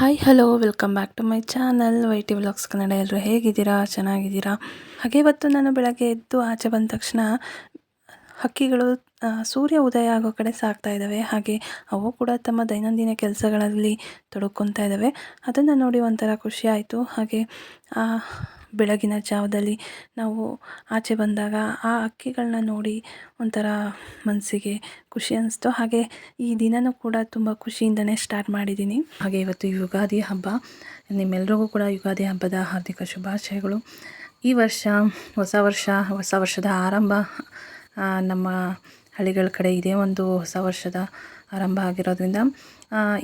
Hi hello welcome back to my channel YT vlogs Kannada. ಎಲ್ಲರೂ ಹೇಗಿದ್ದೀರಾ? ಚೆನ್ನಾಗಿದ್ದೀರಾ? ಹಾಗೆ ಇವತ್ತು ನಾನು ಬೆಳಗ್ಗೆ ಎದ್ದು ಆಚೆ ಬಂದ ತಕ್ಷಣ ಹಕ್ಕಿಗಳು ಸೂರ್ಯ ಉದಯ ಆಗೋ ಕಡೆ ಸಾಗ್ತಾ ಇದ್ದಾವೆ. ಹಾಗೆ ಅವು ಕೂಡ ತಮ್ಮ ದೈನಂದಿನ ಕೆಲಸಗಳಲ್ಲಿ ತೊಡಕೊತಾ ಇದ್ದಾವೆ. ಅದನ್ನು ನೋಡಿ ಒಂಥರ ಖುಷಿ ಆಯಿತು. ಹಾಗೆ ಬೆಳಗಿನ ಜಾವದಲ್ಲಿ ನಾವು ಆಚೆ ಬಂದಾಗ ಆ ಹಕ್ಕಿಗಳನ್ನ ನೋಡಿ ಒಂಥರ ಮನಸ್ಸಿಗೆ ಖುಷಿ ಅನ್ನಿಸ್ತು. ಹಾಗೆ ಈ ದಿನನೂ ಕೂಡ ತುಂಬ ಖುಷಿಯಿಂದನೇ ಸ್ಟಾರ್ಟ್ ಮಾಡಿದ್ದೀನಿ. ಹಾಗೆ ಇವತ್ತು ಯುಗಾದಿ ಹಬ್ಬ. ನಿಮ್ಮೆಲ್ಲರಿಗೂ ಕೂಡ ಯುಗಾದಿ ಹಬ್ಬದ ಹಾರ್ದಿಕ ಶುಭಾಶಯಗಳು. ಈ ವರ್ಷ ಹೊಸ ವರ್ಷದ ಆರಂಭ ನಮ್ಮ ಹಳ್ಳಿಗಳ ಕಡೆ ಇದೇ ಒಂದು ಹೊಸ ವರ್ಷದ ಆರಂಭ ಆಗಿರೋದ್ರಿಂದ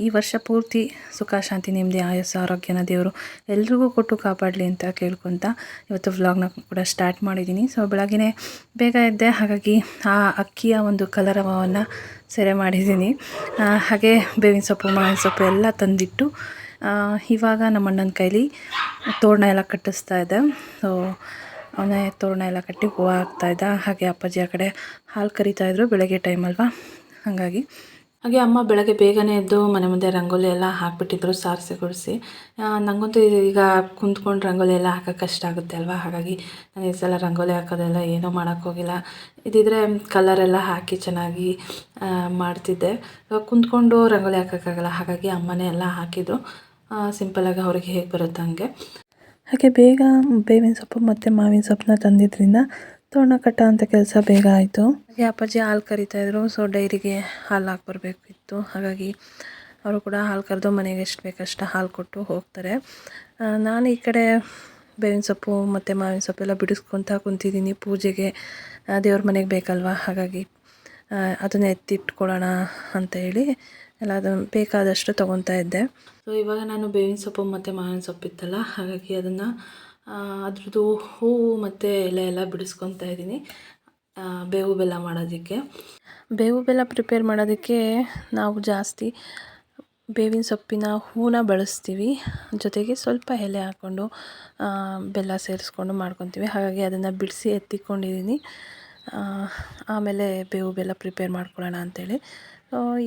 ಈ ವರ್ಷ ಪೂರ್ತಿ ಸುಖ ಶಾಂತಿ ನೆಮ್ಮದಿ ಆಯಸ್ಸು ಆರೋಗ್ಯನ ದೇವರು ಎಲ್ರಿಗೂ ಕೊಟ್ಟು ಕಾಪಾಡಲಿ ಅಂತ ಕೇಳ್ಕೊತ ಇವತ್ತು ವ್ಲಾಗ್ನ ಕೂಡ ಸ್ಟಾರ್ಟ್ ಮಾಡಿದ್ದೀನಿ. ಸೊ ಬೆಳಗ್ಗೆ ಬೇಗ ಎದ್ದೆ, ಹಾಗಾಗಿ ಆ ಅಕ್ಕಿಯ ಒಂದು ಕಲರವವನ್ನು ಸೆರೆ ಮಾಡಿದ್ದೀನಿ. ಹಾಗೆ ಬೇವಿನ ಸೊಪ್ಪು ಮಾವಿನ ಸೊಪ್ಪು ಎಲ್ಲ ತಂದಿಟ್ಟು ಇವಾಗ ನಮ್ಮ ಅಣ್ಣನ ಕೈಲಿ ತೋರಣ ಎಲ್ಲ ಕಟ್ಟಿಸ್ತಾ ಇದ್ದೆ. ಸೊ ಅವನೇ ತೋರಣ ಎಲ್ಲ ಕಟ್ಟಿ ಹೂವು ಹಾಕ್ತಾಯಿದ್ದ. ಹಾಗೆ ಅಪ್ಪಾಜಿ ಆ ಕಡೆ ಹಾಲು ಕರಿತಾಯಿದ್ರು, ಬೆಳಗ್ಗೆ ಟೈಮ್ ಅಲ್ವಾ ಹಾಗಾಗಿ. ಹಾಗೆ ಅಮ್ಮ ಬೆಳಗ್ಗೆ ಬೇಗನೆ ಎದ್ದು ಮನೆ ಮುಂದೆ ರಂಗೋಲಿ ಎಲ್ಲ ಹಾಕಿಬಿಟ್ಟಿದ್ರು ಸಾರಿಸಿ ಗುಡಿಸಿ. ನನಗಂತೂ ಈಗ ಕುಂತ್ಕೊಂಡು ರಂಗೋಲಿ ಎಲ್ಲ ಹಾಕೋಕ್ಕೆ ಕಷ್ಟ ಆಗುತ್ತೆ ಅಲ್ವಾ, ಹಾಗಾಗಿ ನಾನು ಈ ಸಲ ರಂಗೋಲಿ ಹಾಕೋದೆಲ್ಲ ಏನೂ ಮಾಡೋಕ್ಕೋಗಿಲ್ಲ. ಇದಿದ್ರೆ ಕಲರೆಲ್ಲ ಹಾಕಿ ಚೆನ್ನಾಗಿ ಮಾಡ್ತಿದ್ದೆ. ಕುಂತ್ಕೊಂಡು ರಂಗೋಲಿ ಹಾಕೋಕ್ಕಾಗಲ್ಲ, ಹಾಗಾಗಿ ಅಮ್ಮನೇ ಎಲ್ಲ ಹಾಕಿದ್ರು. ಸಿಂಪಲಾಗಿ ಅವ್ರಿಗೆ ಹೇಗೆ ಬರುತ್ತೆ ಹಂಗೆ. ಹಾಗೆ ಬೇಗ ಬೇವಿನ ಸೊಪ್ಪು ಮತ್ತು ಮಾವಿನ ಸೊಪ್ಪನ್ನ ತಂದಿದ್ದರಿಂದ ತೋರಣ ಕಟ್ಟೋ ಅಂಥ ಕೆಲಸ ಬೇಗ ಆಯಿತು. ಹಾಗೆ ಅಪ್ಪಾಜಿ ಹಾಲು ಕರಿತಾಯಿದ್ರು. ಸೊ ಡೈರಿಗೆ ಹಾಲು ಹಾಕ್ಬರ್ಬೇಕಿತ್ತು, ಹಾಗಾಗಿ ಅವರು ಕೂಡ ಹಾಲು ಕರೆದು ಮನೆಗೆ ಎಷ್ಟು ಬೇಕಷ್ಟು ಹಾಲು ಕೊಟ್ಟು ಹೋಗ್ತಾರೆ. ನಾನು ಈ ಕಡೆ ಬೇವಿನ ಸೊಪ್ಪು ಮತ್ತು ಮಾವಿನ ಸೊಪ್ಪೆಲ್ಲ ಬಿಡಿಸ್ಕೊತಾ ಕುಂತಿದ್ದೀನಿ. ಪೂಜೆಗೆ ದೇವ್ರ ಮನೆಗೆ ಬೇಕಲ್ವ, ಹಾಗಾಗಿ ಅದನ್ನು ಎತ್ತಿಟ್ಕೊಳ್ಳೋಣ ಅಂತ ಹೇಳಿ ಎಲ್ಲ ಅದನ್ನು ಬೇಕಾದಷ್ಟು ತೊಗೊತಾ ಇದ್ದೆ. ಸೊ ಇವಾಗ ನಾನು ಬೇವಿನ ಸೊಪ್ಪು ಮತ್ತು ಮಾವಿನ ಸೊಪ್ಪು ಇತ್ತಲ್ಲ, ಹಾಗಾಗಿ ಅದನ್ನು ಅದ್ರದ್ದು ಹೂವು ಮತ್ತು ಎಲೆ ಎಲ್ಲ ಬಿಡಿಸ್ಕೊತಾ ಇದ್ದೀನಿ ಬೇವು ಬೆಲ್ಲ ಮಾಡೋದಕ್ಕೆ. ಬೇವು ಬೆಲ್ಲ ಪ್ರಿಪೇರ್ ಮಾಡೋದಕ್ಕೆ ನಾವು ಜಾಸ್ತಿ ಬೇವಿನ ಸೊಪ್ಪಿನ ಹೂವನ್ನ ಬಳಸ್ತೀವಿ, ಜೊತೆಗೆ ಸ್ವಲ್ಪ ಎಲೆ ಹಾಕ್ಕೊಂಡು ಬೆಲ್ಲ ಸೇರಿಸ್ಕೊಂಡು ಮಾಡ್ಕೊತೀವಿ. ಹಾಗಾಗಿ ಅದನ್ನು ಬಿಡಿಸಿ ಎತ್ತಿಕೊಂಡಿದ್ದೀನಿ. ಆಮೇಲೆ ಬೇವು ಬೆಲ್ಲ ಪ್ರಿಪೇರ್ ಮಾಡ್ಕೊಳ್ಳೋಣ ಅಂಥೇಳಿ.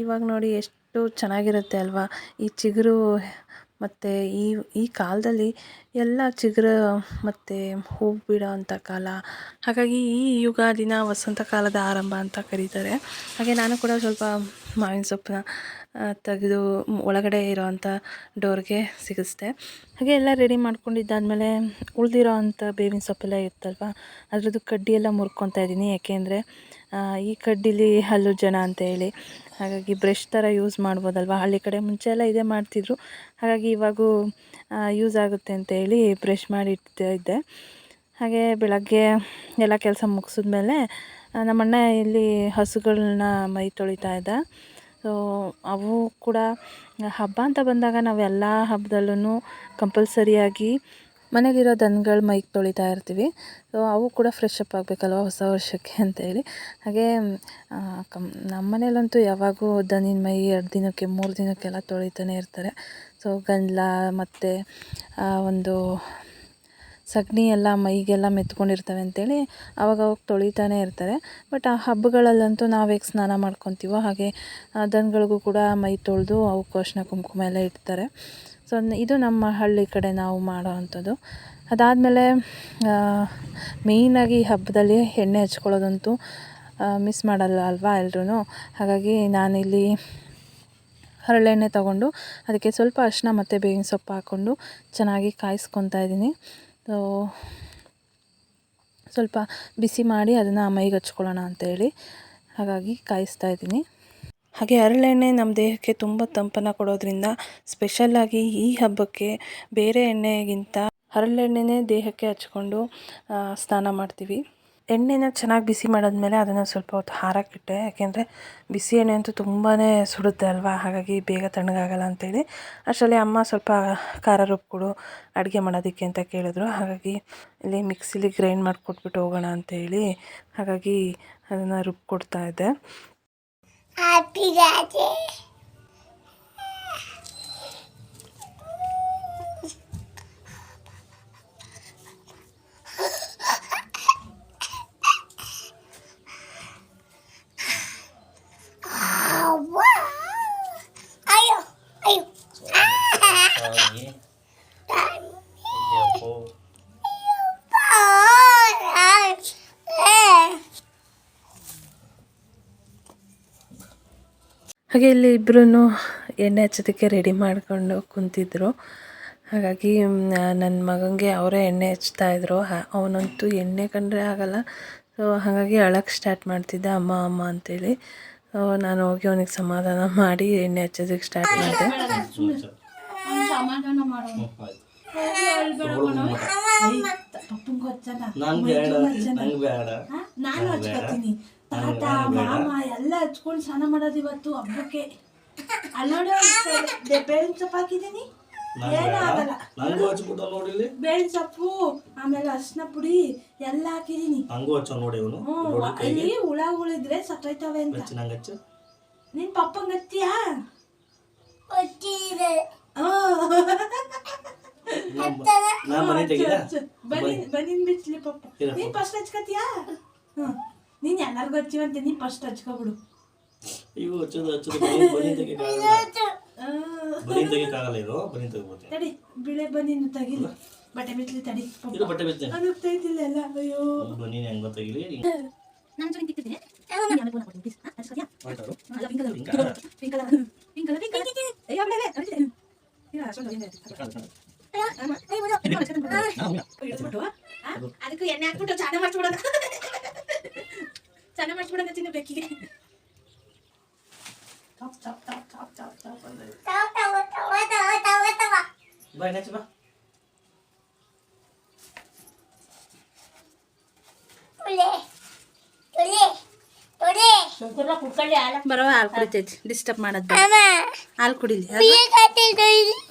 ಇವಾಗ ನೋಡಿ ಎಷ್ಟು ಚೆನ್ನಾಗಿರುತ್ತೆ ಅಲ್ವಾ ಈ ಚಿಗುರು. ಮತ್ತು ಈ ಕಾಲದಲ್ಲಿ ಎಲ್ಲ ಚಿಗುರು ಮತ್ತು ಹೂವು ಬಿಡೋ ಅಂಥ ಕಾಲ, ಹಾಗಾಗಿ ಈ ಯುಗಾದಿನ ವಸಂತ ಕಾಲದ ಆರಂಭ ಅಂತ ಕರೀತಾರೆ. ಹಾಗೆ ನಾನು ಕೂಡ ಸ್ವಲ್ಪ ಮಾವಿನ ಸೊಪ್ಪನ್ನ ತೆಗೆದು ಒಳಗಡೆ ಇರೋವಂಥ ಡೋರ್ಗೆ ಸಿಗಿಸ್ದೆ. ಹಾಗೆ ಎಲ್ಲ ರೆಡಿ ಮಾಡ್ಕೊಂಡಿದ್ದಾದಮೇಲೆ ಉಳಿದಿರೋ ಅಂಥ ಬೇವಿನ ಸೊಪ್ಪೆಲ್ಲ ಇತ್ತಲ್ವ, ಅದ್ರದ್ದು ಕಡ್ಡಿ ಎಲ್ಲ ಮುರ್ಕೊತಾ ಇದ್ದೀನಿ. ಯಾಕೆಂದರೆ ಈ ಕಡ್ಡಿಲಿ ಹಲ್ಲು ಜನ ಅಂತ ಹೇಳಿ, ಹಾಗಾಗಿ ಬ್ರಷ್ ಥರ ಯೂಸ್ ಮಾಡ್ಬೋದಲ್ವ. ಹಳ್ಳಿ ಕಡೆ ಮುಂಚೆ ಎಲ್ಲ ಇದೇ ಮಾಡ್ತಿದ್ರು, ಹಾಗಾಗಿ ಇವಾಗೂ ಯೂಸ್ ಆಗುತ್ತೆ ಅಂತ ಹೇಳಿ ಬ್ರಷ್ ಮಾಡಿ ಇಟ್ಟಿದ್ದೆ. ಹಾಗೆ ಬೆಳಗ್ಗೆ ಎಲ್ಲ ಕೆಲಸ ಮುಗಿಸಿದ್ಮೇಲೆ ನಮ್ಮಣ್ಣ ಇಲ್ಲಿ ಹಸುಗಳನ್ನ ಮೈ ತೊಳಿತಾ ಇದ್ದ. ಸೊ ಅವು ಕೂಡ ಹಬ್ಬ ಅಂತ ಬಂದಾಗ ನಾವು ಎಲ್ಲ ಹಬ್ಬದಲ್ಲೂ ಕಂಪಲ್ಸರಿಯಾಗಿ ಮನೇಲಿರೋ ದನಗಳು ಮೈಗೆ ತೊಳಿತಾ ಇರ್ತೀವಿ. ಸೊ ಅವು ಕೂಡ ಫ್ರೆಶ್ ಅಪ್ ಆಗಬೇಕಲ್ವ ಹೊಸ ವರ್ಷಕ್ಕೆ ಅಂತೇಳಿ. ಹಾಗೆ ನಮ್ಮ ಮನೇಲಂತೂ ಯಾವಾಗೂ ದನಿನ ಮೈ 2 ದಿನಕ್ಕೆ 3 ದಿನಕ್ಕೆಲ್ಲ ತೊಳಿತಾನೆ ಇರ್ತಾರೆ. ಸೊ ಗಂಜಲ ಮತ್ತು ಒಂದು ಸಗಣಿ ಎಲ್ಲ ಮೈಗೆಲ್ಲ ಮೆತ್ಕೊಂಡಿರ್ತವೆ ಅಂಥೇಳಿ ಅವಾಗ ತೊಳಿತಾನೆ ಇರ್ತಾರೆ. ಬಟ್ ಆ ಹಬ್ಬಗಳಲ್ಲಂತೂ ನಾವು ಹೇಗೆ ಸ್ನಾನ ಮಾಡ್ಕೊತೀವೋ ಹಾಗೆ ದನಗಳಿಗೂ ಕೂಡ ಮೈ ತೊಳೆದು ಅವಕ್ಕೆ ಅರಿಶಿನ ಕುಂಕುಮ ಎಲ್ಲ ಇಡ್ತಾರೆ. ಸೊ ಇದು ನಮ್ಮ ಹಳ್ಳಿ ಕಡೆ ನಾವು ಮಾಡೋ ಅಂಥದ್ದು. ಅದಾದಮೇಲೆ ಮೇಯ್ನಾಗಿ ಈ ಹಬ್ಬದಲ್ಲಿ ಎಣ್ಣೆ ಹಚ್ಕೊಳ್ಳೋದಂತೂ ಮಿಸ್ ಮಾಡಲ್ಲ ಅಲ್ವಾ ಎಲ್ರೂ. ಹಾಗಾಗಿ ನಾನಿಲ್ಲಿ ಹರಳೆಣ್ಣೆ ತೊಗೊಂಡು ಅದಕ್ಕೆ ಸ್ವಲ್ಪ ಅರಿಶಿನ ಮತ್ತು ಬೇವಿನ ಸೊಪ್ಪು ಹಾಕ್ಕೊಂಡು ಚೆನ್ನಾಗಿ ಕಾಯಿಸ್ಕೊತಾ ಇದ್ದೀನಿ. ಸೊ ಸ್ವಲ್ಪ ಬಿಸಿ ಮಾಡಿ ಅದನ್ನು ಮೈಗೆ ಹಚ್ಕೊಳ್ಳೋಣ ಅಂಥೇಳಿ ಹಾಗಾಗಿ ಕಾಯಿಸ್ತಾ ಇದ್ದೀನಿ. ಹಾಗೆ ಹರಳೆಣ್ಣೆ ನಮ್ಮ ದೇಹಕ್ಕೆ ತುಂಬ ತಂಪನ್ನು ಕೊಡೋದ್ರಿಂದ ಸ್ಪೆಷಲ್ಲಾಗಿ ಈ ಹಬ್ಬಕ್ಕೆ ಬೇರೆ ಎಣ್ಣೆಗಿಂತ ಹರಳೆಣ್ಣೆನೇ ದೇಹಕ್ಕೆ ಹಚ್ಕೊಂಡು ಸ್ನಾನ ಮಾಡ್ತೀವಿ. ಎಣ್ಣೆನ ಚೆನ್ನಾಗಿ ಬಿಸಿ ಮಾಡಿದ್ಮೇಲೆ ಅದನ್ನು ಸ್ವಲ್ಪ ಹೊತ್ತು ಹಾರಕ್ಕಿಟ್ಟೆ. ಯಾಕೆಂದರೆ ಬಿಸಿ ಎಣ್ಣೆ ಅಂತೂ ತುಂಬಾ ಸುಡುತ್ತೆ ಅಲ್ವಾ, ಹಾಗಾಗಿ ಬೇಗ ತಣ್ಣಗಾಗಲ್ಲ ಅಂಥೇಳಿ. ಅಷ್ಟರಲ್ಲಿ ಅಮ್ಮ ಸ್ವಲ್ಪ ಖಾರ ರುಬ್ಕೊಡು ಅಡುಗೆ ಮಾಡೋದಕ್ಕೆ ಅಂತ ಕೇಳಿದ್ರು. ಹಾಗಾಗಿ ಇಲ್ಲಿ ಮಿಕ್ಸಿಲಿ ಗ್ರೈಂಡ್ ಮಾಡಿಕೊಟ್ಬಿಟ್ಟು ಹೋಗೋಣ ಅಂಥೇಳಿ ಹಾಗಾಗಿ ಅದನ್ನು ರುಬ್ಕೊಡ್ತಾ ಇದ್ದೆ. ಆಗಿ ಅಯ್ಯಪ್ಪೋ ಹಾಗೆ ಇಲ್ಲಿ ಇಬ್ಬರೂ ಎಣ್ಣೆ ಹಚ್ಚೋದಕ್ಕೆ ರೆಡಿ ಮಾಡಿಕೊಂಡು ಕುಂತಿದ್ರು. ಹಾಗಾಗಿ ನನ್ನ ಮಗನಿಗೆ ಅವರೇ ಎಣ್ಣೆ ಹಚ್ತಾಯಿದ್ರು. ಅವನಂತೂ ಎಣ್ಣೆ ಕಂಡ್ರೆ ಆಗಲ್ಲ. ಸೊ ಹಾಗಾಗಿ ಅಳಕ್ಕೆ ಸ್ಟಾರ್ಟ್ ಮಾಡ್ತಿದ್ದ, ಅಮ್ಮ ಅಮ್ಮ ಅಂತೇಳಿ. ನಾನು ಹೋಗಿ ಅವನಿಗೆ ಸಮಾಧಾನ ಮಾಡಿ ಎಣ್ಣೆ ಹಚ್ಚೋದಕ್ಕೆ ಸ್ಟಾರ್ಟ್ ಮಾಡಿದೆ. ನಾನು ಹಚ್ಕೊತೀನಿ. ತಾತ ಮಾಮ ಎಲ್ಲ ಹಚ್ಕೊಂಡು ಸ್ನಾನ ಮಾಡೋದು ಇವತ್ತು ಹಬ್ಬಕ್ಕೆ. ಅಲ್ಲೋಡು ಬೇವಿನ ಸೊಪ್ಪು ಹಾಕಿದ್ದೀನಿ, ಏನೂ ಆಗಲ್ಲ. ಬೇವಿನ ಸೊಪ್ಪು ಆಮೇಲೆ ಅರ್ಶಿನ ಪುಡಿ ಎಲ್ಲ ಹಾಕಿದೀನಿ. ಅಲ್ಲಿ ಹುಳಿದ್ರೆ ಸತ್ತೋಯ್ತವೆ ಅಂತ. ನಿನ್ ಪಪ್ಪಂಗೆ ಹಚ್ತೀಯಾ? ಬನ್ನಿನ್ ಬಿಚ್ಲಿ ಪಪ್ಪ. ನೀನ್ ಫಸ್ಟ್ ಹಚ್ಕತಿಯಾ? ನೀನ್ ಎಲ್ಲರಿಗೂ ಹಚ್ಚಿವಂತೆ, ನೀನ್ ಫಸ್ಟ್ ಹಚ್ಕೊಬಿಡು. ತಡಿ ಬಿಳೆ ಬನ್ನಿನ ತೆಗಿಲಿ, ಬಟ್ಟೆ ಬಿಚ್ಲಿ ತಡಿ. ಅದು ತೆಗಿತಿಲ್ಲ ಎಲ್ಲ. ಅಯ್ಯೋ ಅದಕ್ಕೂ ಎಣ್ಣೆ ಹಾಕ್ಬಿಟ್ಟು ಚೆನ್ನಾಗಿ ಮಾಡ್ಸ್ಬಿಡೋಣ. ಚೆನ್ನಾಗಿ ಮಾಡ್ಸ್ಬಿಡೋಣ ಚಿನ್ನ ಬೆಕ್ಕಿಗೆ. ಬರೋ ಹಾಲು ಕುಡಿತೈತಿ, ಡಿಸ್ಟರ್ಬ್ ಮಾಡೋದು. ಹಾಲು ಕುಡಿಲಿ.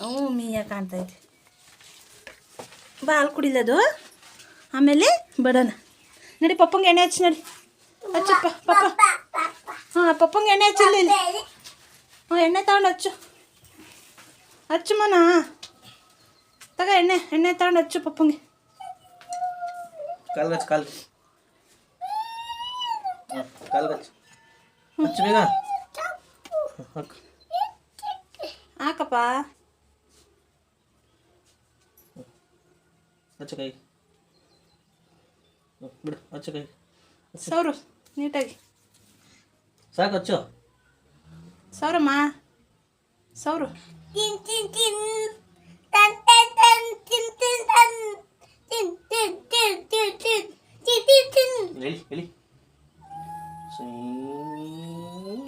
ಹ್ಞೂ ಮೀಯ ಕಾಣ್ತೈತಿ. ಬಾ ಹಾಲು ಕುಡಿಲದು. ಆಮೇಲೆ ಬಡೋಣ ನಡಿ. ಪಪ್ಪಂಗೆ ಎಣ್ಣೆ ಹಚ್ಚಿ ನಡಿ. ಹಚ್ಚಪ್ಪ ಪಪ್ಪ. ಹಾಂ ಪಪ್ಪಂಗೆ ಎಣ್ಣೆ ಹಚ್ಚಿಲ್ಲ ಇಲ್ಲಿ. ಹ್ಞೂ ಎಣ್ಣೆ ತಗೊಂಡು ಹಚ್ಚು. ಹಚ್ಚು ಮನ ತಗ ಎಣ್ಣೆ ತಗೊಂಡು ಹಚ್ಚು ಪಪ್ಪಂಗೆ. ಹಾಕಪ್ಪ. ಸೌರು ನೀಟಾಗಿ ಸಾಕು. ಹಚ್ಚು ಸೌರಮ್ಮ, ಸೌರು.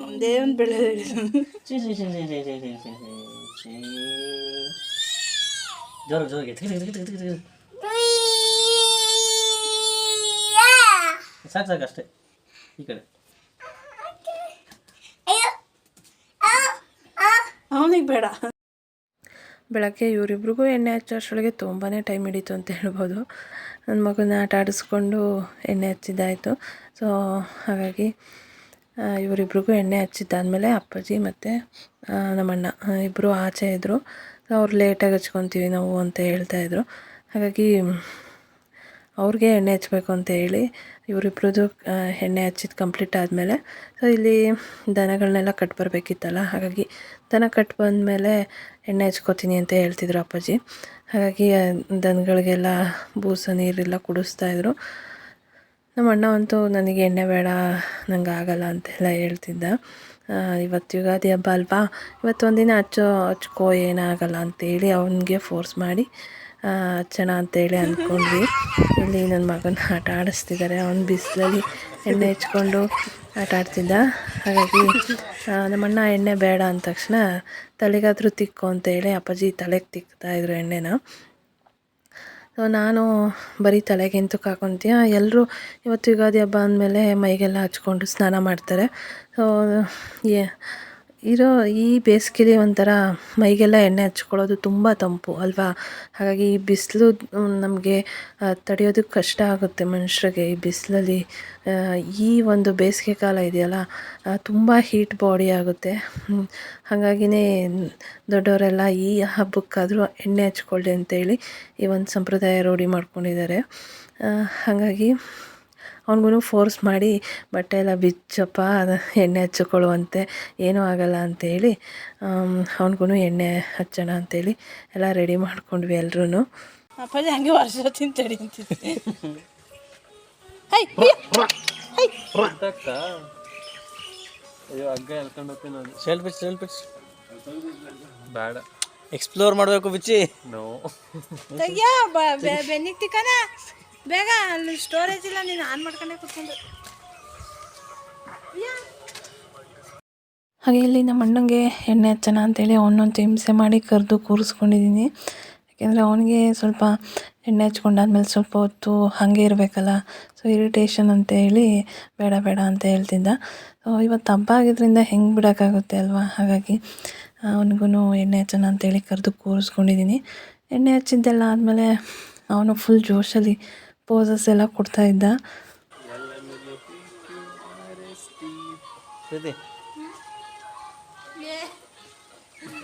ಒಂದೇ ಒಂದು ಬೆಳೆ ಜೋರ ಜೋರಿಗೆ ಸಾಕು ಸಾಕು ಅಷ್ಟೇ. ಈ ಕಡೆ ಅವನಿಗೆ ಬೇಡ. ಬೆಳಗ್ಗೆ ಇವರಿಬ್ರಿಗೂ ಎಣ್ಣೆ ಹಚ್ಚೋಷ್ಟರೊಳಗೆ ತುಂಬಾ ಟೈಮ್ ಹಿಡಿತು ಅಂತ ಹೇಳ್ಬೋದು. ನನ್ನ ಮಗನ ಆಟ ಆಡಿಸ್ಕೊಂಡು ಎಣ್ಣೆ ಹಚ್ಚಿದ್ದಾಯಿತು. ಸೊ ಹಾಗಾಗಿ ಇವರಿಬ್ರಿಗೂ ಎಣ್ಣೆ ಹಚ್ಚಿದ್ದಾದಮೇಲೆ ಅಪ್ಪಾಜಿ ಮತ್ತು ನಮ್ಮಣ್ಣ ಇಬ್ಬರು ಆಚೆ ಇದ್ದರು. ಅವ್ರು ಲೇಟಾಗಿ ಹಚ್ಕೊತೀವಿ ನಾವು ಅಂತ ಹೇಳ್ತಾಯಿದ್ರು. ಹಾಗಾಗಿ ಅವ್ರಿಗೆ ಎಣ್ಣೆ ಹಚ್ಚಬೇಕು ಅಂತ ಹೇಳಿ ಇವರಿಬ್ರದ್ದು ಎಣ್ಣೆ ಹಚ್ಚಿದ್ದು ಕಂಪ್ಲೀಟ್ ಆದಮೇಲೆ, ಸೊ ಇಲ್ಲಿ ದನಗಳನ್ನೆಲ್ಲ ಕಟ್ ಬರಬೇಕಿತ್ತಲ್ಲ, ಹಾಗಾಗಿ ದನ ಕಟ್ ಬಂದಮೇಲೆ ಎಣ್ಣೆ ಹಚ್ಕೋತೀನಿ ಅಂತ ಹೇಳ್ತಿದ್ರು ಅಪ್ಪಾಜಿ. ಹಾಗಾಗಿ ದನಗಳಿಗೆಲ್ಲ ಬೂಸ ನೀರೆಲ್ಲ ಕುಡಿಸ್ತಾಯಿದ್ರು. ನಮ್ಮ ಅಣ್ಣ ಅಂತೂ ನನಗೆ ಎಣ್ಣೆ ಬೇಡ, ನಂಗೆ ಆಗಲ್ಲ ಅಂತೆಲ್ಲ ಹೇಳ್ತಿದ್ದ. ಇವತ್ತು ಯುಗಾದಿ ಹಬ್ಬ ಅಲ್ವಾ, ಇವತ್ತೊಂದಿನ ಹಚ್ಕೋ ಏನಾಗಲ್ಲ ಅಂತೇಳಿ ಅವನಿಗೆ ಫೋರ್ಸ್ ಮಾಡಿ ಹಚ್ಚೋಣ ಅಂತೇಳಿ ಅಂದ್ಕೊಂಡ್ವಿ. ಇಲ್ಲಿ ನನ್ನ ಮಗನ ಆಟ ಆಡಿಸ್ತಿದ್ದಾರೆ. ಅವನು ಬಿಸಿಲಲ್ಲಿ ಎಣ್ಣೆ ಹಚ್ಕೊಂಡು ಆಟ ಆಡ್ತಿದ್ದ. ಹಾಗಾಗಿ ನಮ್ಮಣ್ಣ ಎಣ್ಣೆ ಬೇಡ ಅಂದ ತಕ್ಷಣ ತಲೆಗಾದರೂ ತಿಕ್ಕು ಅಂತೇಳಿ ಅಪ್ಪಾಜಿ ತಲೆಗೆ ತಿಕ್ತಾಯಿದ್ರು ಎಣ್ಣೆನ. ಸೊ ನಾನು ಬರೀ ತಲೆಗೆಂತೂ ಹಾಕ್ಕೊತೀಯ, ಎಲ್ಲರೂ ಇವತ್ತು ಯುಗಾದಿ ಹಬ್ಬ ಅಂದಮೇಲೆ ಮೈಗೆಲ್ಲ ಹಚ್ಕೊಂಡು ಸ್ನಾನ ಮಾಡ್ತಾರೆ. ಸೊ ಈ ಬೇಸಿಗೆಲಿ ಒಂಥರ ಮೈಗೆಲ್ಲ ಎಣ್ಣೆ ಹಚ್ಕೊಳ್ಳೋದು ತುಂಬ ತಂಪು ಅಲ್ವಾ. ಹಾಗಾಗಿ ಈ ಬಿಸಿಲು ನಮಗೆ ತಡೆಯೋದಕ್ಕೆ ಕಷ್ಟ ಆಗುತ್ತೆ ಮನುಷ್ಯರಿಗೆ. ಈ ಬಿಸಿಲಲ್ಲಿ ಈ ಒಂದು ಬೇಸಿಗೆ ಕಾಲ ಇದೆಯಲ್ಲ, ತುಂಬ ಹೀಟ್ ಬಾಡಿ ಆಗುತ್ತೆ. ಹಾಗಾಗಿನೇ ದೊಡ್ಡವರೆಲ್ಲ ಈ ಹಬ್ಬಕ್ಕಾದರೂ ಎಣ್ಣೆ ಹಚ್ಕೊಳ್ಳಿ ಅಂತೇಳಿ ಈ ಒಂದು ಸಂಪ್ರದಾಯ ರೂಢಿ ಮಾಡ್ಕೊಂಡಿದ್ದಾರೆ. ಹಾಗಾಗಿ ಅವನಿಗೂ ಫೋರ್ಸ್ ಮಾಡಿ ಬಟ್ಟೆ ಎಲ್ಲ ಬಿಚ್ಚಪ್ಪ ಎಣ್ಣೆ ಹಚ್ಚಿಕೊಳ್ಳುವಂತೆ ಏನೂ ಆಗಲ್ಲ ಅಂತೇಳಿ ಅವನಿಗೂ ಎಣ್ಣೆ ಹಚ್ಚೋಣ ಅಂತೇಳಿ ಎಲ್ಲ ರೆಡಿ ಮಾಡ್ಕೊಂಡ್ವಿ ಎಲ್ಲರೂ. ಅಪ್ಪಾಜಿ ಹಂಗೆ ವರ್ಷ ತಿಂತೇಳಿ ಅಂತಿದ್ದೆ. ಅಯ್ಯೋ ಹಗ್ಗ ಎಳ್ಕೊಂಡು ಹೋಗ್ತೀನಿ ನಾನು. ಸೆಲ್ಫಿಟ್ಸ್ ಬೇಡ, ಎಕ್ಸ್ಪ್ಲೋರ್ ಮಾಡಬೇಕು ಬಿಚ್ಚಿ. ನೋ ತೆಗಿಯ ಬೆನ್ನಿಗೆ ತಿಕ್ಕನ ಬೇಗ, ಅಲ್ಲಿ ಸ್ಟೋರೇಜ್ ಇಲ್ಲ, ನೀನು ಆನ್ ಮಾಡ್ಕೊಂಡೆ ಕೂತ್ಕೊಂಡು. ಹಾಗೆ ಇಲ್ಲಿ ನಮ್ಮ ಅಣ್ಣಂಗೆ ಎಣ್ಣೆ ಹಚ್ಚೋಣ ಅಂತೇಳಿ ಅವನೊಂದು ಹಿಂಸೆ ಮಾಡಿ ಕರೆದು ಕೂರಿಸ್ಕೊಂಡಿದ್ದೀನಿ. ಯಾಕೆಂದರೆ ಅವನಿಗೆ ಸ್ವಲ್ಪ ಎಣ್ಣೆ ಹಚ್ಕೊಂಡಾದ್ಮೇಲೆ ಸ್ವಲ್ಪ ಹೊತ್ತು ಹಾಗೆ ಇರಬೇಕಲ್ಲ, ಸೊ ಇರಿಟೇಷನ್ ಅಂತೇಳಿ ಬೇಡ ಬೇಡ ಅಂತ ಹೇಳ್ತಿದ್ದ. ಸೊ ಇವತ್ತು ಹಬ್ಬ ಆಗಿದ್ದರಿಂದ ಹೆಂಗೆ ಬಿಡೋಕ್ಕಾಗುತ್ತೆ ಅಲ್ವಾ, ಹಾಗಾಗಿ ಅವನಿಗೂ ಎಣ್ಣೆ ಹಚ್ಚೋಣ ಅಂತೇಳಿ ಕರೆದು ಕೂರಿಸ್ಕೊಂಡಿದ್ದೀನಿ. ಎಣ್ಣೆ ಹಚ್ಚಿದ್ದೆಲ್ಲ ಆದಮೇಲೆ ಅವನು ಫುಲ್ ಜೋಶಲ್ಲಿ ಪೋಸಸ್ ಎಲ್ಲ ಕೊಡ್ತಾಯಿದ್ದ.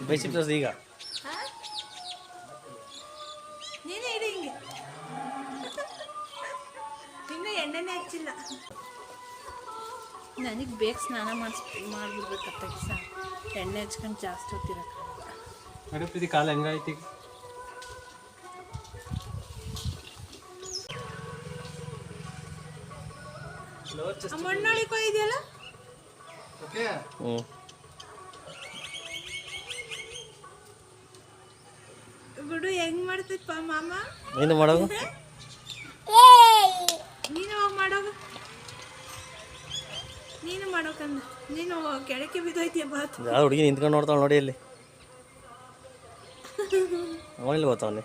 ಬೈಸಿಪ್ಸ್ ಈಗ ನೀನೇ ಇಡಿ ಹಿಂಗೆ, ಇನ್ನೂ ಎಣ್ಣೆನೇ ಹಚ್ಚಿಲ್ಲ. ನನಗೆ ಬೇಗ ಸ್ನಾನ ಮಾಡಿಬಿಡ್ಬೇಕತ್ತ ಕೆಲಸ, ಎಣ್ಣೆ ಹಚ್ಕೊಂಡು ಜಾಸ್ತಿ ಹೊತ್ತಿರಕ್ಕೆ. ನಡುಪ್ರಿತಿ ಕಾಲು ಹೆಂಗಾಯ್ತು ಈಗ? ಮಣ್ಣೊಳಿಗೆ ಹೋಗಿದೆಯಲ್ಲ, ಬಿಡು ಹೆಂಗ್ ಮಾಡ್ತೈತಪ್ಪ ಮಾಮ. ಏನು ಮಾಡೋದು? ನೀನು ಹೋಗಿ ಮಾಡೋದು, ನೀನು ಮಾಡೋಕಂದ. ನೀನು ಕೆಳಕ್ಕೆ ಬಿದ್ದೋಯ್ತೀಯ ಬಾತ್. ಯಾವ ಹುಡುಗಿ ನಿಂತ್ಕೊಂಡು ನೋಡ್ತಾಳೆ ನೋಡಿ ಅಲ್ಲಿ, ಅವನಿಲ್ಲ ಗೊತ್ತವನಿ.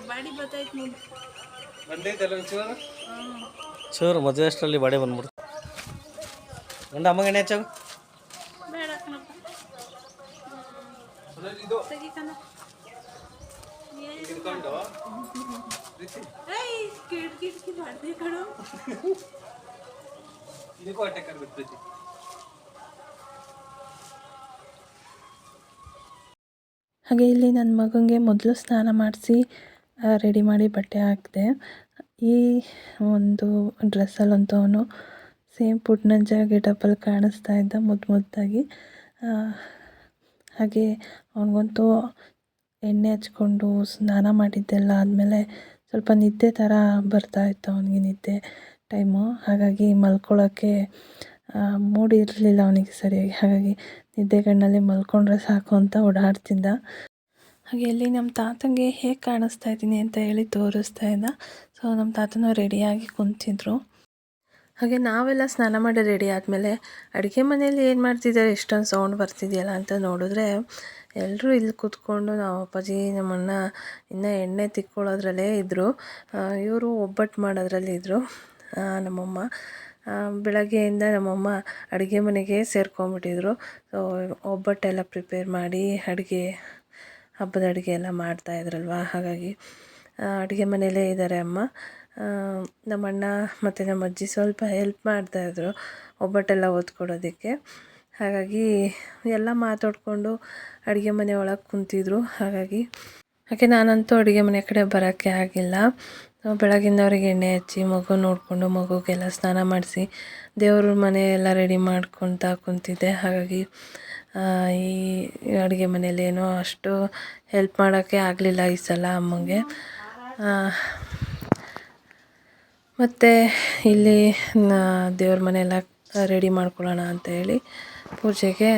ಬಾಡಿ ಬತ್ತಾಯ್ತು ನೋಡಿ, ಬಂದೈತಲ್ಲ ಒಂಚೂರು. ಚೂರು ಮದುವೆ ಅಷ್ಟರಲ್ಲಿ ಬಾಡೆ ಬಂದ್ಬಿಡು. ಗಂಡ ಅಮ್ಮಗೆ ಎಣ್ಣೆ ಹಚ್ಚಾಗ ಬೇಡ ಕಣಪ್ಪ, ತೆಗಿ ಕಣ. ಕಿಟಕಿ ಮಾಡ್ದೆ ಕಣೋ. ಇದಕ್ಕೂ ಹೊಟ್ಟೆ ಕರ್ಬಿಟ್ಟು ಹಾಗೆ ಇಲ್ಲಿ ನನ್ನ ಮಗನಿಗೆ ಮೊದಲು ಸ್ನಾನ ಮಾಡಿಸಿ ರೆಡಿ ಮಾಡಿ ಬಟ್ಟೆ ಹಾಕಿದೆ. ಈ ಒಂದು ಡ್ರೆಸ್ಸಲ್ಲಂತೂ ಅವನು ಸೇಮ್ ಪುಟ್ನಂಜ ಗೆಟಪ್ಪಲ್ಲಿ ಕಾಣಿಸ್ತಾ ಇದ್ದ ಮುದ್ದಾಗಿ. ಹಾಗೆ ಅವನಿಗಂತೂ ಎಣ್ಣೆ ಹಚ್ಕೊಂಡು ಸ್ನಾನ ಮಾಡಿದ್ದೆಲ್ಲ ಆದಮೇಲೆ ಸ್ವಲ್ಪ ನಿದ್ದೆ ಥರ ಬರ್ತಾಯಿತ್ತು ಅವನಿಗೆ, ನಿದ್ದೆ ಟೈಮು. ಹಾಗಾಗಿ ಮಲ್ಕೊಳ್ಳೋಕ್ಕೆ ಮೂಡಿರಲಿಲ್ಲ ಅವನಿಗೆ ಸರಿಯಾಗಿ, ಹಾಗಾಗಿ ನಿದ್ದೆಗಣ್ಣಲ್ಲಿ ಮಲ್ಕೊಂಡ್ರೆ ಸಾಕು ಅಂತ ಓಡಾಡ್ತಿದ್ದ. ಹಾಗೆ ಇಲ್ಲಿ ನಮ್ಮ ತಾತಂಗೆ ಹೇಗೆ ಕಾಣಿಸ್ತಾ ಇದ್ದೀನಿ ಅಂತ ಹೇಳಿ ತೋರಿಸ್ತಾ ಇದ್ದ. ಸೊ ನಮ್ಮ ತಾತನೂ ರೆಡಿಯಾಗಿ ಕುಂತಿದ್ರು. ಹಾಗೆ ನಾವೆಲ್ಲ ಸ್ನಾನ ಮಾಡಿ ರೆಡಿ ಆದಮೇಲೆ ಅಡುಗೆ ಮನೆಯಲ್ಲಿ ಏನು ಮಾಡ್ತಿದ್ದಾರೆ, ಇಷ್ಟೊಂದು ಸೌಂಡ್ ಬರ್ತಿದೆಯಲ್ಲ ಅಂತ ನೋಡಿದ್ರೆ ಎಲ್ಲರೂ ಇಲ್ಲಿ ಕೂತ್ಕೊಂಡು ನಾವು ಅಪ್ಪಾಜಿ ನಮ್ಮಣ್ಣ ಇನ್ನೂ ಎಣ್ಣೆ ತಿಕ್ಕೊಳ್ಳೋದ್ರಲ್ಲೇ ಇದ್ದರು. ಇವರು ಒಬ್ಬಟ್ಟು ಮಾಡೋದ್ರಲ್ಲಿ ಇದ್ದರು. ನಮ್ಮಮ್ಮ ಬೆಳಗ್ಗೆಯಿಂದ ನಮ್ಮಮ್ಮ ಅಡುಗೆ ಮನೆಗೆ ಸೇರ್ಕೊಂಡ್ಬಿಟ್ಟಿದ್ರು. ಸೊ ಒಬ್ಬಟ್ಟೆಲ್ಲ ಪ್ರಿಪೇರ್ ಮಾಡಿ ಹಬ್ಬದ ಅಡುಗೆ ಎಲ್ಲ ಮಾಡ್ತಾಯಿದ್ರಲ್ವ, ಹಾಗಾಗಿ ಅಡುಗೆ ಮನೆಯಲ್ಲೇ ಇದ್ದಾರೆ ಅಮ್ಮ. ನಮ್ಮಣ್ಣ ಮತ್ತು ನಮ್ಮ ಅಜ್ಜಿ ಸ್ವಲ್ಪ ಹೆಲ್ಪ್ ಮಾಡ್ತಾಯಿದ್ರು ಒಬ್ಬಟ್ಟೆಲ್ಲ ಒತ್ಕೊಡೋದಕ್ಕೆ. ಹಾಗಾಗಿ ಎಲ್ಲ ಮಾತಾಡಿಕೊಂಡು ಅಡುಗೆ ಮನೆ ಒಳಗೆ ಕುಂತಿದ್ರು. ಹಾಗೆ ನಾನಂತೂ ಅಡುಗೆ ಮನೆ ಕಡೆ ಬರೋಕ್ಕೆ ಆಗಿಲ್ಲ. ಬೆಳಗಿಂದ ಅವ್ರಿಗೆ ಎಣ್ಣೆ ಹಚ್ಚಿ ಮಗು ನೋಡಿಕೊಂಡು ಮಗುಗೆಲ್ಲ ಸ್ನಾನ ಮಾಡಿಸಿ ದೇವ್ರ ಮನೆ ಎಲ್ಲ ರೆಡಿ ಮಾಡ್ಕೊತಾ ಕುಂತಿದ್ದೆ. ಹಾಗಾಗಿ ಈ ಅಡುಗೆ ಮನೆಯಲ್ಲೇನೋ ಅಷ್ಟು ಹೆಲ್ಪ್ ಮಾಡೋಕ್ಕೆ ಆಗಲಿಲ್ಲ ಈ ಸಲ ಅಮ್ಮಂಗೆ. ಮತ್ತು ಇಲ್ಲಿ ದೇವ್ರ ಮನೆಯೆಲ್ಲ ರೆಡಿ ಮಾಡ್ಕೊಳ್ಳೋಣ ಅಂತ ಹೇಳಿ ಪೂಜೆಗೆ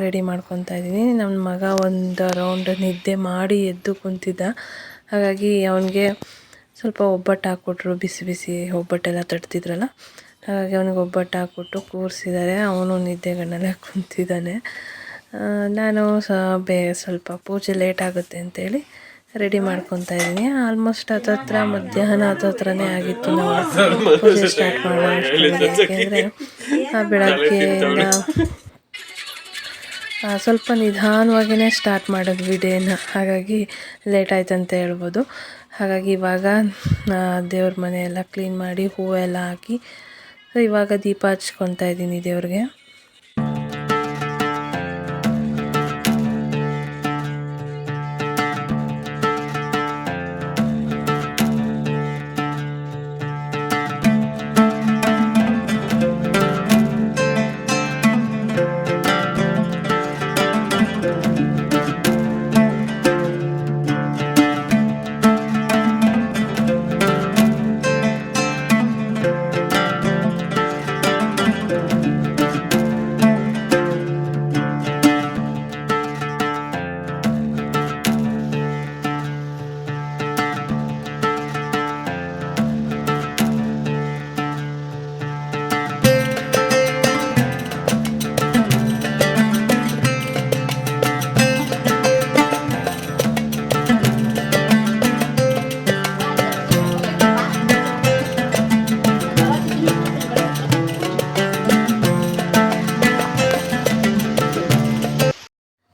ರೆಡಿ ಮಾಡ್ಕೊತಾ ಇದ್ದೀನಿ. ನನ್ನ ಮಗ ಒಂದು ರೌಂಡ್ ನಿದ್ದೆ ಮಾಡಿ ಎದ್ದು ಕುಂತಿದ್ದ. ಹಾಗಾಗಿ ಅವನಿಗೆ ಸ್ವಲ್ಪ ಒಬ್ಬಟ್ಟು ಹಾಕ್ಕೊಟ್ರು, ಬಿಸಿ ಬಿಸಿ ಒಬ್ಬಟ್ಟೆಲ್ಲ ತಟ್ತಿದ್ರಲ್ಲ, ಹಾಗಾಗಿ ಅವನಿಗೆ ಒಬ್ಬಟ್ಟು ಹಾಕ್ಕೊಟ್ಟು ಕೂರಿಸಿದ್ದಾರೆ. ಅವನು ನಿದ್ದೆಗಣ್ಣಲ್ಲೇ ಕುಂತಿದ್ದಾನೆ. ನಾನು ಸ್ವಲ್ಪ ಪೂಜೆ ಲೇಟ್ ಆಗುತ್ತೆ ಅಂತೇಳಿ ರೆಡಿ ಮಾಡ್ಕೊತಾ ಇದ್ದೀನಿ. ಆಲ್ಮೋಸ್ಟ್ ಹತ್ತತ್ರ ಮಧ್ಯಾಹ್ನ ಹತ್ರನೇ ಆಗಿತ್ತು ನಾವು ಪೂಜೆ ಸ್ಟಾರ್ಟ್ ಮಾಡೋ ಅಷ್ಟರಲ್ಲಿ. ಯಾಕೆಂದರೆ ಬೆಳಗ್ಗೆಯಿಂದ ಸ್ವಲ್ಪ ನಿಧಾನವಾಗಿಯೇ ಸ್ಟಾರ್ಟ್ ಮಾಡಿದ್ವಿ ಡೇನ, ಹಾಗಾಗಿ ಲೇಟ್ ಆಯ್ತು ಅಂತ ಹೇಳ್ಬೋದು. ಹಾಗಾಗಿ ಇವಾಗ ದೇವ್ರ ಮನೆ ಎಲ್ಲ ಕ್ಲೀನ್ ಮಾಡಿ ಹೂವೆಲ್ಲ ಹಾಕಿ ಇವಾಗ ದೀಪ ಹಚ್ಕೊತಾ ಇದ್ದೀನಿ ದೇವ್ರಿಗೆ.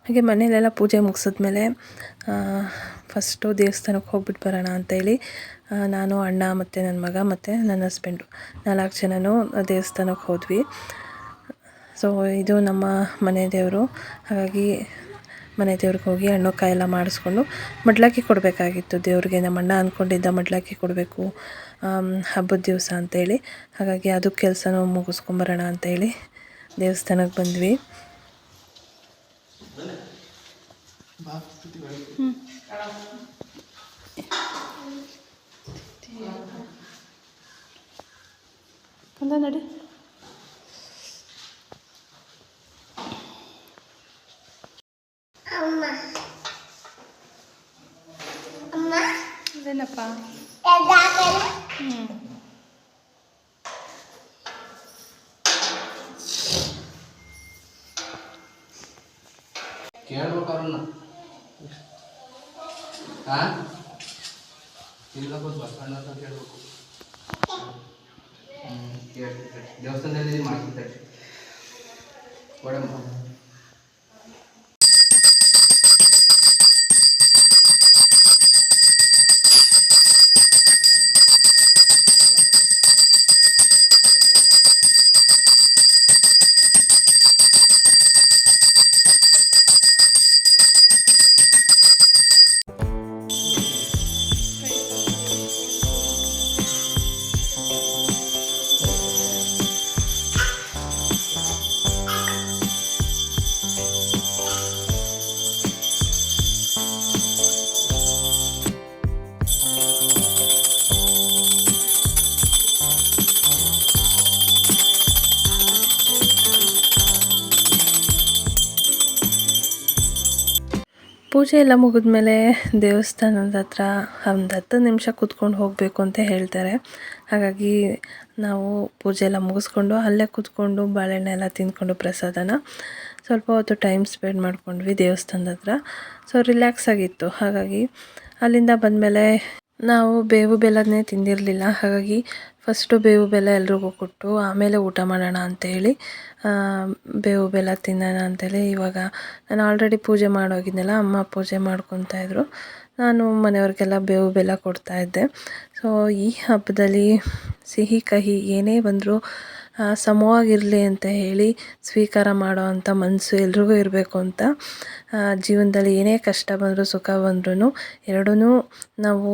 ಹಾಗೆ ಮನೇಲೆಲ್ಲ ಪೂಜೆ ಮುಗಿಸಿದ್ಮೇಲೆ ಫಸ್ಟು ದೇವಸ್ಥಾನಕ್ಕೆ ಹೋಗ್ಬಿಟ್ಟು ಬರೋಣ ಅಂತೇಳಿ ನಾನು ಅಣ್ಣ ಮತ್ತು ನನ್ನ ಮಗ ಮತ್ತು ನನ್ನ ಹಸ್ಬೆಂಡು 4 ಜನನೂ ದೇವಸ್ಥಾನಕ್ಕೆ ಹೋದ್ವಿ. ಸೊ ಇದು ನಮ್ಮ ಮನೆ ದೇವರು. ಹಾಗಾಗಿ ಮನೆ ದೇವ್ರಿಗೆ ಹೋಗಿ ಹಣ್ಣು ಕಾಯಿ ಎಲ್ಲ ಮಾಡಿಸ್ಕೊಂಡು ಮಡ್ಲಕ್ಕಿ ಕೊಡಬೇಕಾಗಿತ್ತು ದೇವ್ರಿಗೆ. ನಮ್ಮ ಅಣ್ಣ ಅಂದ್ಕೊಂಡಿದ್ದ ಮಡ್ಲಕ್ಕಿ ಕೊಡಬೇಕು ಹಬ್ಬದ ದಿವಸ ಅಂತೇಳಿ. ಹಾಗಾಗಿ ಅದು ಕೆಲಸನೂ ಮುಗಿಸ್ಕೊಂಬರೋಣ ಅಂತೇಳಿ ದೇವಸ್ಥಾನಕ್ಕೆ ಬಂದ್ವಿ. ಕಂದ ನಡಿ. ಅದೇನಪ್ಪ ಕೇಳ್ಬೇಕು ಅವ್ರನ್ನ ಇಲ್ಲ ಬಸಣ್ಣ ಅಂತ ಕೇಳ್ಬೇಕು. ದೇವಸ್ಥಾನದಲ್ಲಿ ಮಾಡ್ತಿದ್ದಾರೆ ಕೊಡಮ್ಮ. ಪೂಜೆ ಎಲ್ಲ ಮುಗಿದ್ಮೇಲೆ ದೇವಸ್ಥಾನದ ಹತ್ರ ಒಂದು 10 ನಿಮಿಷ ಕೂತ್ಕೊಂಡು ಹೋಗಬೇಕು ಅಂತ ಹೇಳ್ತಾರೆ. ಹಾಗಾಗಿ ನಾವು ಪೂಜೆ ಎಲ್ಲ ಮುಗಿಸ್ಕೊಂಡು ಅಲ್ಲೇ ಕೂತ್ಕೊಂಡು ಬಾಳೆಹಣ್ಣೆಲ್ಲ ತಿಂದ್ಕೊಂಡು ಪ್ರಸಾದನ ಸ್ವಲ್ಪ ಹೊತ್ತು ಟೈಮ್ ಸ್ಪೆಂಡ್ ಮಾಡ್ಕೊಂಡ್ವಿ ದೇವಸ್ಥಾನದ ಹತ್ರ. ಸೊ ರಿಲ್ಯಾಕ್ಸ್ ಆಗಿತ್ತು. ಹಾಗಾಗಿ ಅಲ್ಲಿಂದ ಬಂದಮೇಲೆ ನಾವು ಬೇವು ಬೆಲ್ಲನೇ ತಿಂದಿರಲಿಲ್ಲ. ಹಾಗಾಗಿ ಫಸ್ಟು ಬೇವು ಬೆಲ್ಲ ಎಲ್ರಿಗೂ ಕೊಟ್ಟು ಆಮೇಲೆ ಊಟ ಮಾಡೋಣ ಅಂತೇಳಿ ಬೇವು ಬೆಲ್ಲ ತಿನ್ನೋಣ ಅಂತೇಳಿ. ಇವಾಗ ನಾನು ಆಲ್ರೆಡಿ ಪೂಜೆ ಮಾಡೋಗಿದ್ನಲ್ಲ, ಅಮ್ಮ ಪೂಜೆ ಮಾಡ್ಕೊತಾಯಿದ್ರು, ನಾನು ಮನೆಯವ್ರಿಗೆಲ್ಲ ಬೇವು ಬೆಲ್ಲ ಕೊಡ್ತಾಯಿದ್ದೆ. ಸೊ ಈ ಹಬ್ಬದಲ್ಲಿ ಸಿಹಿ ಕಹಿ ಏನೇ ಬಂದರೂ ಸಮವಾಗಿರಲಿ ಅಂತ ಹೇಳಿ ಸ್ವೀಕಾರ ಮಾಡೋ ಅಂಥ ಮನಸ್ಸು ಎಲ್ರಿಗೂ ಇರಬೇಕು ಅಂತ. ಜೀವನದಲ್ಲಿ ಏನೇ ಕಷ್ಟ ಬಂದರೂ ಸುಖ ಬಂದ್ರೂ ಎರಡೂ ನಾವು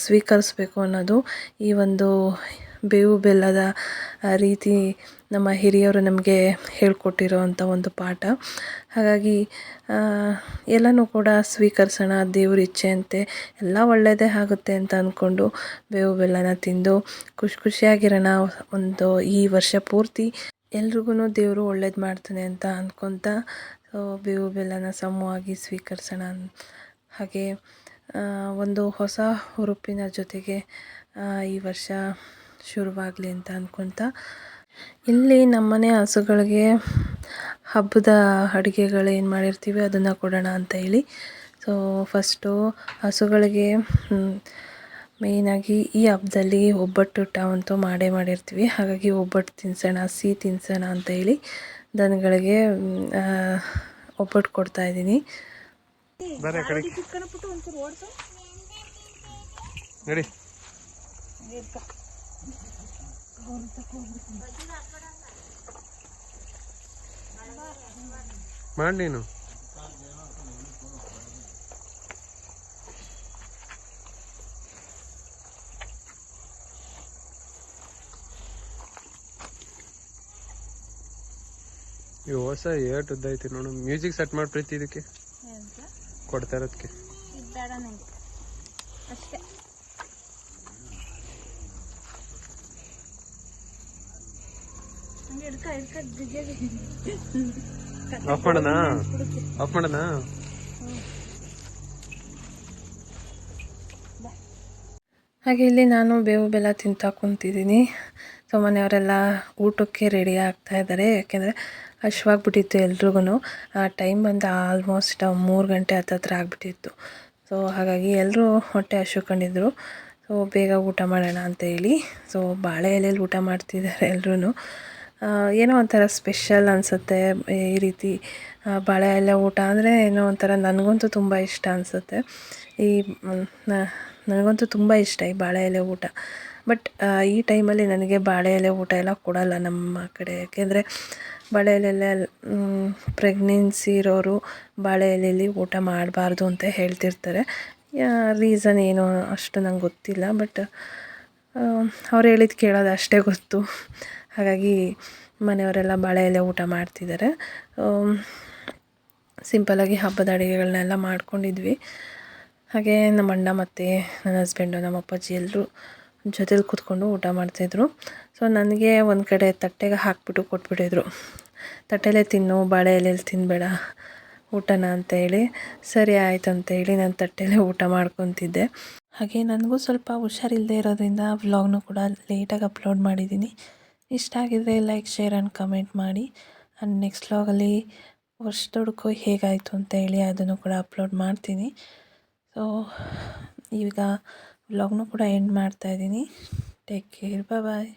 ಸ್ವೀಕರಿಸ್ಬೇಕು ಅನ್ನೋದು ಈ ಒಂದು ಬೇವು ಬೆಲ್ಲದ ರೀತಿ ನಮ್ಮ ಹಿರಿಯರು ನಮಗೆ ಹೇಳ್ಕೊಟ್ಟಿರೋ ಅಂಥ ಒಂದು ಪಾಠ. ಹಾಗಾಗಿ ಎಲ್ಲನೂ ಕೂಡ ಸ್ವೀಕರಿಸೋಣ, ದೇವ್ರ ಇಚ್ಛೆಯಂತೆ ಎಲ್ಲ ಒಳ್ಳೆಯದೇ ಆಗುತ್ತೆ ಅಂತ ಅಂದ್ಕೊಂಡು ಬೇವು ಬೆಲ್ಲನ ತಿಂದು ಖುಷಿಯಾಗಿರೋಣ. ಒಂದು ಈ ವರ್ಷ ಪೂರ್ತಿ ಎಲ್ರಿಗೂ ದೇವರು ಒಳ್ಳೇದು ಮಾಡ್ತಾನೆ ಅಂತ ಅಂದ್ಕೊತ ಬೇವು ಬೆಲ್ಲನ ಸಮವಾಗಿ ಸ್ವೀಕರಿಸೋಣ. ಹಾಗೆ ಒಂದು ಹೊಸ ಹುರುಪಿನ ಜೊತೆಗೆ ಈ ವರ್ಷ ಶುರುವಾಗಲಿ ಅಂತ ಅಂದ್ಕೊತ ಇಲ್ಲಿ ನಮ್ಮನೆ ಹಸುಗಳಿಗೆ ಹಬ್ಬದ ಅಡುಗೆಗಳು ಏನು ಮಾಡಿರ್ತೀವಿ ಅದನ್ನು ಕೊಡೋಣ ಅಂತ ಹೇಳಿ. ಸೊ ಫಸ್ಟು ಹಸುಗಳಿಗೆ ಮೇಯ್ನಾಗಿ ಈ ಹಬ್ಬದಲ್ಲಿ ಒಬ್ಬಟ್ಟು ಊಟ ಅಂತೂ ಮಾಡಿರ್ತೀವಿ. ಹಾಗಾಗಿ ಒಬ್ಬಟ್ಟು ತಿನ್ನಿಸೋಣ, ಸಿಹಿ ತಿನ್ನಿಸೋಣ ಅಂತ ಹೇಳಿ ದನಗಳಿಗೆ ಒಬ್ಬಟ್ಟು ಕೊಡ್ತಾಯಿದ್ದೀನಿ. ನಡಿ ಮಾಡಿ ನೀನು. ಈ ಹೊಸ ಏಟ್ ಉದ್ದೈತಿ ನೋಡು. ಮ್ಯೂಸಿಕ್ ಸೆಟ್ ಮಾಡಿ ಪ್ರೀತಿ ಇದಕ್ಕೆ ಕೊಡ್ತಾ ಇರೋದಕ್ಕೆ ಅಷ್ಟೇ. ಆಫ್ ಮಾಡೋಣ ಆಫ್ ಮಾಡೋಣ. ಹಾಗೆ ಇಲ್ಲಿ ನಾನು ಬೇವು ಬೆಲ್ಲ ತಿಂತಾ ಕುಂತಿದ್ದೀನಿ. ಸೊ ಮನೆಯವರೆಲ್ಲ ಊಟಕ್ಕೆ ರೆಡಿ ಆಗ್ತಾ ಇದ್ದಾರೆ, ಯಾಕೆಂದರೆ ಹಶ್ವಾಗ್ಬಿಟ್ಟಿತ್ತು ಎಲ್ರಿಗೂ. ಆ ಟೈಮ್ ಬಂದು ಆಲ್ಮೋಸ್ಟ್ 3 ಗಂಟೆ ಹತ್ತತ್ರ ಆಗಿಬಿಟ್ಟಿತ್ತು. ಸೊ ಹಾಗಾಗಿ ಎಲ್ಲರೂ ಹೊಟ್ಟೆ ಹಶ್ಕೊಂಡಿದ್ರು. ಸೊ ಬೇಗ ಊಟ ಮಾಡೋಣ ಅಂತ ಹೇಳಿ ಸೊ ಬಾಳೆ ಎಲೆಯಲ್ಲಿ ಊಟ ಮಾಡ್ತಿದ್ದಾರೆ ಎಲ್ಲರೂ. ಏನೋ ಒಂಥರ ಸ್ಪೆಷಲ್ ಅನಿಸುತ್ತೆ ಈ ರೀತಿ ಬಾಳೆ ಎಲೆ ಊಟ ಅಂದರೆ. ಏನೋ ಒಂಥರ ನನಗಂತೂ ತುಂಬ ಇಷ್ಟ ಅನಿಸುತ್ತೆ. ನನಗಂತೂ ತುಂಬ ಇಷ್ಟ ಈ ಬಾಳೆ ಎಲೆ ಊಟ. ಬಟ್ ಈ ಟೈಮಲ್ಲಿ ನನಗೆ ಬಾಳೆ ಎಲೆ ಊಟ ಎಲ್ಲ ಕೊಡಲ್ಲ ನಮ್ಮ ಕಡೆ, ಯಾಕೆಂದರೆ ಬಾಳೆ ಎಲೆಯಲ್ಲೇ ಪ್ರೆಗ್ನೆನ್ಸಿ ಇರೋರು ಬಾಳೆ ಎಲೆಯಲ್ಲಿ ಊಟ ಮಾಡಬಾರ್ದು ಅಂತ ಹೇಳ್ತಿರ್ತಾರೆ. ರೀಸನ್ ಏನು ಅಷ್ಟು ನಂಗೆ ಗೊತ್ತಿಲ್ಲ, ಬಟ್ ಅವ್ರು ಹೇಳಿದ್ದು ಕೇಳೋದು ಅಷ್ಟೇ ಗೊತ್ತು. ಹಾಗಾಗಿ ಮನೆಯವರೆಲ್ಲ ಬಾಳೆ ಎಲೆ ಊಟ ಮಾಡ್ತಿದ್ದಾರೆ. ಸಿಂಪಲ್ಲಾಗಿ ಹಬ್ಬದ ಅಡುಗೆಗಳನ್ನೆಲ್ಲ ಮಾಡ್ಕೊಂಡಿದ್ವಿ. ಹಾಗೆ ನಮ್ಮ ಅಣ್ಣ ಮತ್ತು ನನ್ನ ಹಸ್ಬೆಂಡು, ನಮ್ಮ ಅಪ್ಪಾಜಿ ಎಲ್ಲರೂ ಜೊತೇಲಿ ಕೂತ್ಕೊಂಡು ಊಟ ಮಾಡ್ತಾಯಿದ್ರು. ಸೊ ನನಗೆ ಒಂದು ಕಡೆ ತಟ್ಟೆಗೆ ಹಾಕಿಬಿಟ್ಟು ಕೊಟ್ಬಿಟ್ಟಿದ್ರು, ತಟ್ಟೆಲೇ ತಿನ್ನು, ಬಾಳೆ ಎಲೆಯಲ್ಲಿ ತಿನ್ನಬೇಡ ಊಟನ ಅಂತ ಹೇಳಿ. ಸರಿ ಆಯಿತು ಅಂತೇಳಿ ನಾನು ತಟ್ಟೆಲೇ ಊಟ ಮಾಡ್ಕೊತಿದ್ದೆ. ಹಾಗೆ ನನಗೂ ಸ್ವಲ್ಪ ಹುಷಾರಿಲ್ಲದೆ ಇರೋದ್ರಿಂದ ವ್ಲಾಗ್ನೂ ಕೂಡ ಲೇಟಾಗಿ ಅಪ್ಲೋಡ್ ಮಾಡಿದ್ದೀನಿ. ಇಷ್ಟ ಆಗಿದ್ರೆ ಲೈಕ್, ಶೇರ್ ಆ್ಯಂಡ್ ಕಮೆಂಟ್ ಮಾಡಿ. ಆ್ಯಂಡ್ ನೆಕ್ಸ್ಟ್ ವ್ಲಾಗಲ್ಲಿ ವರ್ಷದೊಡ್ಕೋ ಹೇಗಾಯಿತು ಅಂತ ಹೇಳಿ ಅದನ್ನು ಕೂಡ ಅಪ್ಲೋಡ್ ಮಾಡ್ತೀನಿ. ಸೊ ಈಗ ವ್ಲಾಗ್ನೂ ಕೂಡ ಎಂಡ್ ಮಾಡ್ತಾಯಿದ್ದೀನಿ. ಟೇಕ್ ಕೇರ್, ಬಾಯ್.